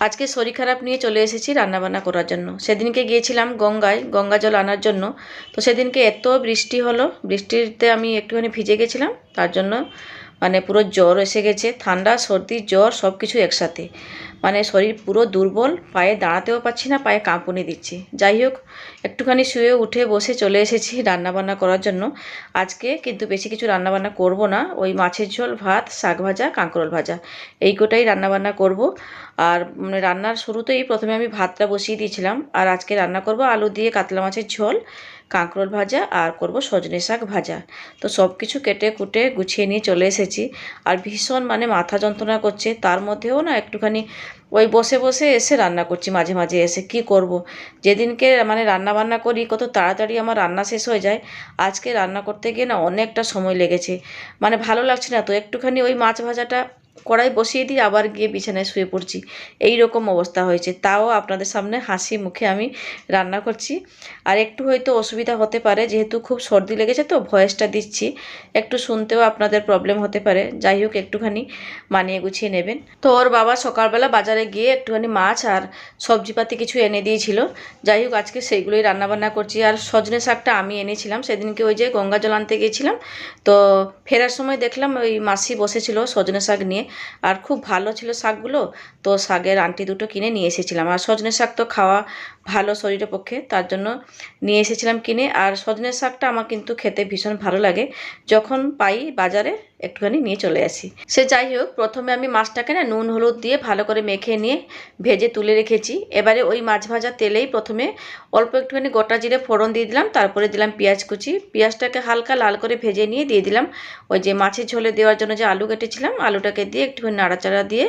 আজকে শরীর খারাপ নিয়ে চলে এসেছি রান্নাবান্না করার জন্য। সেদিনকে গিয়েছিলাম গঙ্গায় গঙ্গা জল আনার জন্য। তো সেদিনকে এত বৃষ্টি হলো, বৃষ্টিতে আমি একটুখানি ভিজে গেছিলাম, তার জন্য মানে পুরো জ্বর এসে গেছে, ঠান্ডা সর্দি জ্বর সব কিছু একসাথে। মানে শরীর পুরো দুর্বল, পায়ে দাঁড়াতেও পারছি না, পায়ে কাঁপুনি দিচ্ছে। যাই হোক, একটুখানি শুয়ে উঠে বসে চলে এসেছি রান্নাবান্না করার জন্য। আজকে কিন্তু বেশি কিছু রান্নাবান্না করব না, ওই মাছের ঝোল, ভাত, শাক ভাজা, কাঁকরোল ভাজা, এই কটাই রান্নাবান্না করব। আর রান্নার শুরুতেই প্রথমে আমি ভাতটা বসিয়ে দিয়েছিলাম। আর আজকে রান্না করব আলু দিয়ে কাতলা মাছের ঝোল, কাঁকরোল ভাজা, আর করব সজনে শাক ভাজা। তো সব কিছু কেটে কুটে গুছিয়ে নিয়ে চলে এসেছি। আর ভীষণ মানে মাথা যন্ত্রণা করছে, তার মধ্যেও না একটুখানি ওই বসে বসে এসে রান্না করছি, মাঝে মাঝে এসে কি করব। যেদিনকে মানে রান্না বান্না করি কত তাড়াতাড়ি আমার রান্না শেষ হয়ে যায়, আজকে রান্না করতে গিয়ে না অনেকটা সময় লেগেছে। মানে ভালো লাগছে না, তো একটুখানি ওই মাছ ভাজাটা কড়াই বসিয়ে দিয়ে আবার গিয়ে বিছানায় শুয়ে পড়ছি, এই রকম অবস্থা হয়েছে। তাও আপনাদের সামনে হাসি মুখে আমি রান্না করছি। আর একটু হয়তো অসুবিধা হতে পারে, যেহেতু খুব সর্দি লেগেছে তো ভয়েসটা দিচ্ছি, একটু শুনতেও আপনাদের প্রবলেম হতে পারে। যাই হোক, একটুখানি মানিয়ে গুছিয়ে নেবেন। তো ওর বাবা সকালবেলা বাজারে গিয়ে একটুখানি মাছ আর সবজিপাতি কিছু এনে দিয়েছিল। যাই হোক, আজকে সেইগুলোই রান্নাবান্না করছি। আর সজনে শাকটা আমি এনেছিলাম সেদিনকে, ওই যে গঙ্গা জল আনতে গিয়েছিলাম, তো ফেরার সময় দেখলাম ওই মাসি বসেছিল সজনে শাক নিয়ে, আর খুব ভালো ছিল শাকগুলো। তো শাকের আন্টি দুটো কিনে নিয়ে এসেছিলাম। আর সজনে শাক তো খাওয়া ভালো শরীরের পক্ষে, তার জন্য নিয়ে এসেছিলাম কিনে। আর সজনে শাকটা আমার কিন্তু খেতে ভীষণ ভালো লাগে, যখন পাই বাজারে একটুখানি নিয়ে চলে আসি। সে যাই হোক, প্রথমে আমি মাছটাকে না নুন হলুদ দিয়ে ভালো করে মেখে নিয়ে ভেজে তুলে রেখেছি। এবারে ওই মাছ ভাজা তেলেই প্রথমে অল্প একটুখানি গোটা জিরে ফোড়ন দিয়ে দিলাম, তারপরে দিলাম পেঁয়াজ কুচি। পেঁয়াজটাকে হালকা লাল করে ভেজে নিয়ে দিয়ে দিলাম ওই যে মাছের ঝোলে দেওয়ার জন্য যে আলু কেটেছিলাম, আলুটাকে দিয়ে একটুখানি নাড়াচাড়া দিয়ে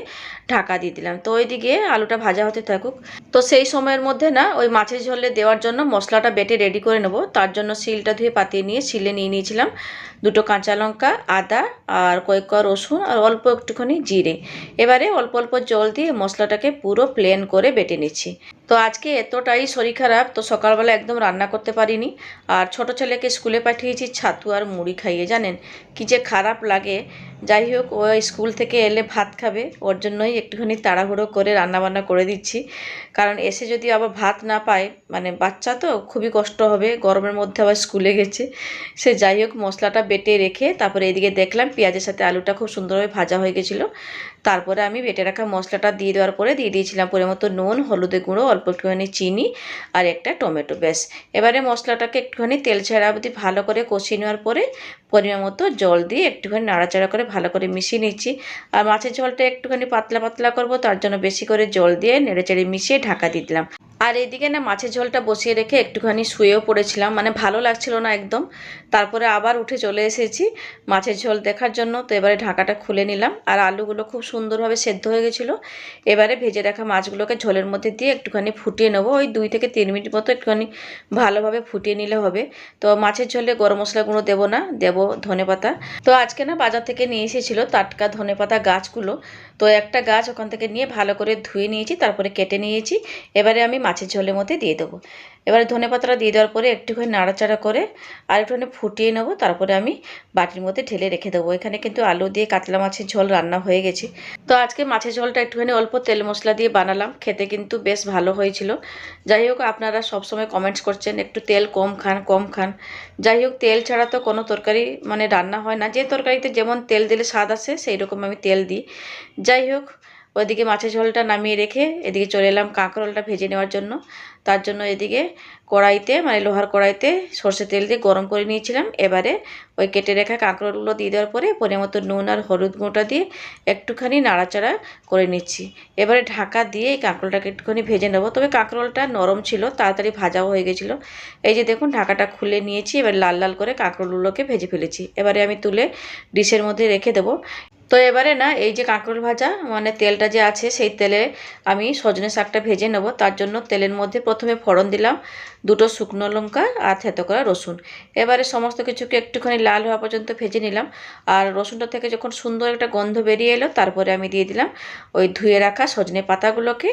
ঢাকা দিয়ে দিলাম। তো ওইদিকে আলুটা ভাজা হতে থাকুক। তো সেই সময়ের মধ্যে না ওই মাছের ঝোলে দেওয়ার জন্য মশলাটা বেটে রেডি করে নেব। তার জন্য শিলটা ধুয়ে পাতিয়ে নিয়ে শিলে নিয়ে নিয়েছিলাম দুটো কাঁচা লঙ্কা, আদা, আর কয়েক কোয়া রসুন, আর অল্প একটুখানি জিরে। এবারে অল্প অল্প জল দিয়ে মশলাটাকে পুরো প্লেন করে বেটে নিচ্ছি। তো আজকে এতটাই শরীর খারাপ, তো সকালবেলা একদম রান্না করতে পারিনি। আর ছোট ছেলেকে স্কুলে পাঠিয়েছি ছাতু আর মুড়ি খাইয়ে, জানেন কি যে খারাপ লাগে। যাই হোক, ও স্কুল থেকে এলে ভাত খাবে, ওর জন্যই একটুখানি তাড়াহুড়ো করে রান্নাবান্না করে দিচ্ছি। কারণ এসে যদি আবার ভাত না পায়, মানে বাচ্চা তো খুবই কষ্ট হবে, গরমের মধ্যে আবার স্কুলে গেছে। সে যাই হোক, মশলাটা বেটে রেখে তারপরে এদিকে দেখলাম পেঁয়াজের সাথে আলুটা খুব সুন্দরভাবে ভাজা হয়ে গেছিলো। তারপরে আমি বেটে রাখা মশলাটা দিয়ে দেওয়ার পরে দিয়ে দিয়েছিলাম পরিমাণ মতো নুন, হলুদের গুঁড়ো, অল্প একটুখানি চিনি, আর একটা টমেটো। ব্যাস, এবারে মশলাটাকে একটুখানি তেল ছাড়া অবধি ভালো করে কষিয়ে নেওয়ার পরে পরিমাণ মতো জল দিয়ে একটুখানি নাড়াচাড়া করে ভালো করে মিশিয়ে নিচ্ছি। আর মাছের ঝোলটা একটুখানি পাতলা পাতলা করব, তার জন্য বেশি করে জল দিয়ে নেড়েচেড়ে মিশিয়ে ঢাকা দিয়ে দিলাম। আর এদিকে না মাছের ঝোলটা বসিয়ে রেখে একটুখানি শুয়েও পড়েছিলাম, মানে ভালো লাগছিল না একদম। তারপরে আবার উঠে চলে এসেছি মাছের ঝোল দেখার জন্য। তো এবারে ঢাকাটা খুলে নিলাম, আর আলুগুলো খুব সুন্দরভাবে সেদ্ধ হয়ে গেছিলো। এবারে ভেজে রাখা মাছগুলোকে ঝোলের মধ্যে দিয়ে একটুখানি ফুটিয়ে নেবো, ওই 2 থেকে 3 মিনিট মতো একটুখানি ভালোভাবে ফুটিয়ে নিলে হবে। তো মাছের ঝোলে গরম মশলা গুঁড়ো দেবো না, দেবো ধনেপাতা। তো আজকে না বাজার থেকে নিয়ে এসেছিলো টাটকা ধনেপাতা গাছগুলো। তো একটা গাছ ওখান থেকে নিয়ে ভালো করে ধুয়ে নিয়েছি, তারপরে কেটে নিয়েছি। এবারে আমি মাছের ঝোলের মধ্যে দিয়ে দেবো। এবারে ধনেপাতাটা দিয়ে দেওয়ার পরে একটুখানি নাড়াচাড়া করে আর একটুখানি ফুটিয়ে নেবো, তারপরে আমি বাটির মধ্যে ঢেলে রেখে দেবো। এখানে কিন্তু আলু দিয়ে কাতলা মাছের ঝোল রান্না হয়ে গেছে। তো আজকে মাছের ঝোলটা একটুখানি অল্প তেল মশলা দিয়ে বানালাম, খেতে কিন্তু বেশ ভালো হয়েছিল। যাই হোক, আপনারা সবসময় কমেন্টস করছেন একটু তেল কম খান কম খান। যাই হোক, তেল ছাড়া তো কোনো তরকারি মানে রান্না হয় না, যে তরকারিতে যেমন তেল দিলে স্বাদ আসে সেই রকম আমি তেল দিই। যাই হোক, ওইদিকে মাছের ঝোলটা নামিয়ে রেখে এদিকে চলে এলাম কাঁকরোলটা ভেজে নেওয়ার জন্য। তার জন্য এদিকে কড়াইতে মানে লোহার কড়াইতে সর্ষে তেল দিয়ে গরম করে নিয়েছিলাম। এবারে ওই কেটে রাখা কাঁকরোলগুলো দিয়ে দেওয়ার পরে পরিমাণ মতো নুন আর হলুদ গুঁড়োটা দিয়ে একটুখানি নাড়াচাড়া করে নিচ্ছি। এবারে ঢাকা দিয়ে এই কাঁকরোলটাকে একটুখানি ভেজে নেবো। তবে কাঁকরোলটা নরম ছিল, তাড়াতাড়ি ভাজাও হয়ে গেছিলো। এই যে দেখুন, ঢাকাটা খুলে নিয়েছি, এবার লাল লাল করে কাঁকরোলগুলোকে ভেজে ফেলেছি। এবারে আমি তুলে ডিশের মধ্যে রেখে দেবো। তো এবারে না এই যে কাঁকরোল ভাজা মানে তেলটা যে আছে সেই তেলে আমি সজনে শাকটা ভেজে নেব। তার জন্য তেলের মধ্যে প্রথমে ফোড়ন দিলাম দুটো শুকনো লঙ্কা আর থেতো করা রসুন। এবারে সমস্ত কিছুকে একটুখানি লাল হওয়া পর্যন্ত ভেজে নিলাম। আর রসুনটা থেকে যখন সুন্দর একটা গন্ধ বেরিয়ে এলো, তারপরে আমি দিয়ে দিলাম ওই ধুয়ে রাখা সজনে পাতাগুলোকে।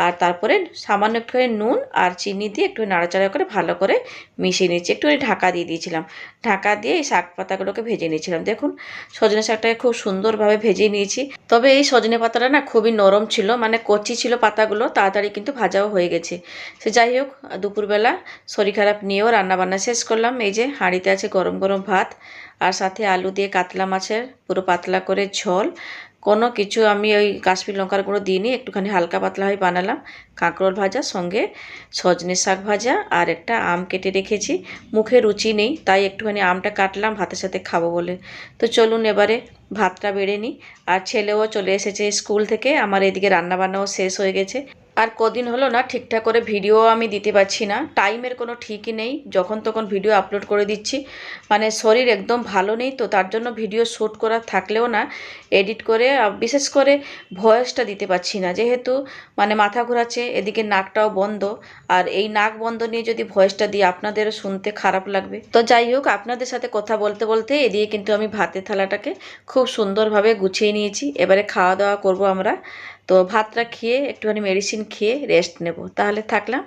আর তারপরে সামান্য একটুখানি নুন আর চিনি দিয়ে একটু নাড়াচাড়া করে ভালো করে মিশিয়ে নিচ্ছি। একটুখানি ঢাকা দিয়ে দিয়েছিলাম, ঢাকা দিয়ে এই শাক পাতাগুলোকে ভেজে নিয়েছিলাম। দেখুন, সজনে শাকটাকে খুব সুন্দরভাবে সুন্দরভাবে ভেজে নিয়েছি। তবে এই সজনে পাতাটা না খুবই নরম ছিল, মানে কচি ছিল পাতাগুলো, তাড়াতাড়ি কিন্তু ভাজাও হয়ে গেছে। সে যাই হোক, দুপুরবেলা শরীর খারাপ নিয়েও রান্নাবান্না শেষ করলাম। এই যে হাঁড়িতে আছে গরম গরম ভাত, আর সাথে আলু দিয়ে কাতলা মাছের পুরো পাতলা করে ঝোল। কোনো কিছু আমি ওই কাশ্মীর লঙ্কার গুঁড়ো দিইনি, একটুখানি হালকা পাতলা হয়ে বানালাম। কাঁকরোল ভাজা, সঙ্গে সজনে শাক ভাজা, আর একটা আম কেটে রেখেছি। মুখে রুচি নেই, তাই একটুখানি আমটা কাটলাম ভাতের সাথে খাবো বলে। তো চলুন এবারে ভাতটা বেড়ে নিই। আর ছেলেও চলে এসেছে স্কুল থেকে, আমার এদিকে রান্নাবান্নাও শেষ হয়ে গেছে। আর কদিন হলো না ঠিকঠাক করে ভিডিও আমি দিতে পারছি না, টাইমের কোনো ঠিকই নেই, যখন তখন ভিডিও আপলোড করে দিচ্ছি। মানে শরীর একদম ভালো নেই, তো তার জন্য ভিডিও শ্যুট করা থাকলেও না এডিট করে, বিশেষ করে ভয়েসটা দিতে পারছি না, যেহেতু মানে মাথা ঘোরাচ্ছে, এদিকে নাকটাও বন্ধ। আর এই নাক বন্ধ নিয়ে যদি ভয়েসটা দিই আপনাদেরও শুনতে খারাপ লাগবে। তো যাই হোক, আপনাদের সাথে কথা বলতে বলতে এদিকে কিন্তু আমি ভাতের থালাটাকে খুব সুন্দরভাবে গুছিয়ে নিয়েছি। এবারে খাওয়া দাওয়া করব আমরা। তো ভাতটা খেয়ে একটুখানি মেডিসিন খেয়ে রেস্ট নেব। তাহলে থাকলাম।